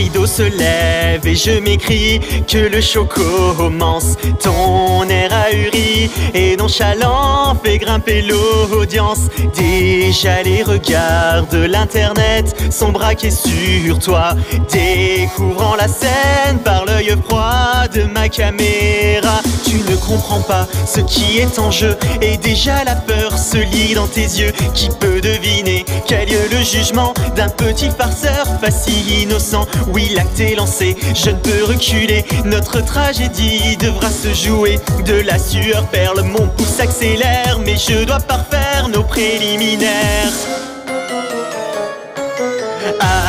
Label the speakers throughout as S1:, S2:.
S1: rideau se lève et je m'écrie que le show commence. Ton air ahuri et nonchalant fait grimper l'audience. Déjà les regards de l'internet sont braqués sur toi, découvrant la scène par l'œil froid de ma caméra. Tu ne comprends pas ce qui est en jeu et déjà la peur se lit dans tes yeux. Qui peut deviner qu'a lieu le jugement d'un petit farceur pas si innocent? Oui, l'acte est lancé, je ne peux reculer. Notre tragédie devra se jouer. De la sueur perle, mon pouce accélère, mais je dois parfaire nos préliminaires.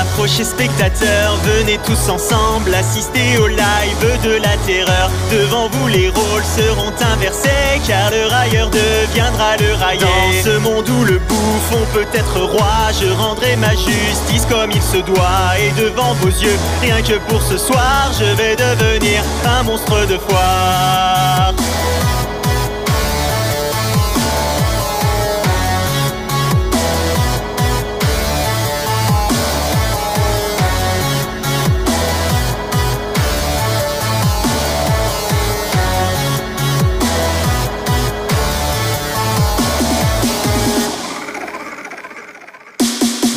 S1: Approchez spectateurs, venez tous ensemble assister au live de la terreur. Devant vous les rôles seront inversés, car le railleur deviendra le raillé. Dans ce monde où le bouffon peut être roi, je rendrai ma justice comme il se doit. Et devant vos yeux, rien que pour ce soir, je vais devenir un monstre de foire.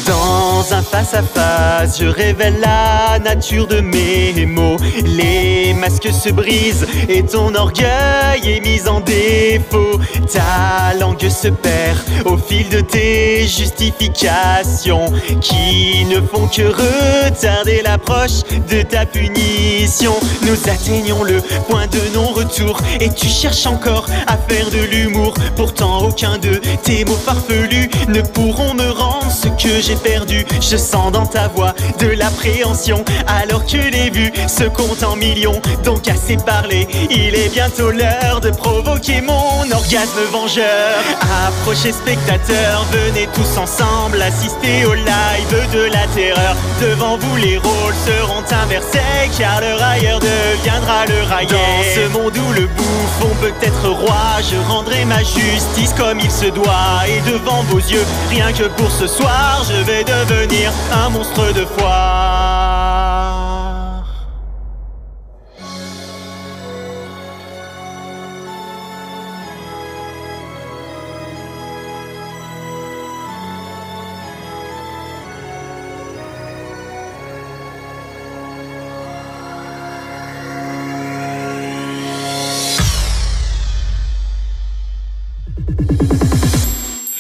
S1: Dans un face-à-face, je révèle la nature de mes mots. Les masques se brisent et ton orgueil est mis en défaut. Ta langue se perd au fil de tes justifications, qui ne font que retarder l'approche de ta punition. Nous atteignons le point de non-retour et tu cherches encore à faire de l'humour. Pourtant aucun de tes mots farfelus ne pourront me rendre ce que j'ai perdu. Je sens dans ta voix de l'appréhension, alors que les vues se comptent en millions. Donc assez parlé, il est bientôt l'heure de provoquer mon orgasme vengeur. Approchez spectateurs, venez tous ensemble assister au live de la terreur. Devant vous les rôles seront inversés, car le railleur deviendra le raillé. Dans ce monde où le bouffon peut être roi, je rendrai ma justice comme il se doit. Et devant vos yeux, rien que pour ce soir, je vais devenir un monstre de foire.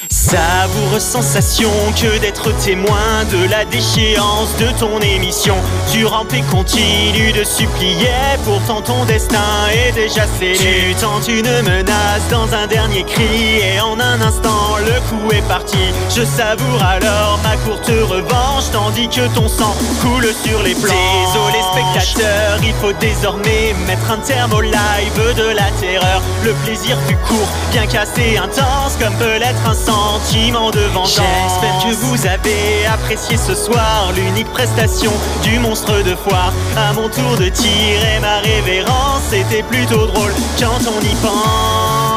S1: Savoureuse sensation que d'être témoin de la déchéance de ton émission. Tu rampes et continues de supplier, pourtant ton destin est déjà scellé. Tu tentes une menace dans un dernier cri et en un instant le coup est parti. Je savoure alors ma courte revanche, tandis que ton sang coule sur les planches. Désolé spectateur, il faut désormais mettre un terme au live de la terreur. Le plaisir fut court, bien qu'assez intense, comme peut l'être un sentiment de vengeance. J'espère que vous avez apprécié ce soir l'unique prestation du monstre de foire. À mon tour de tirer ma révérence, c'était plutôt drôle quand on y pense.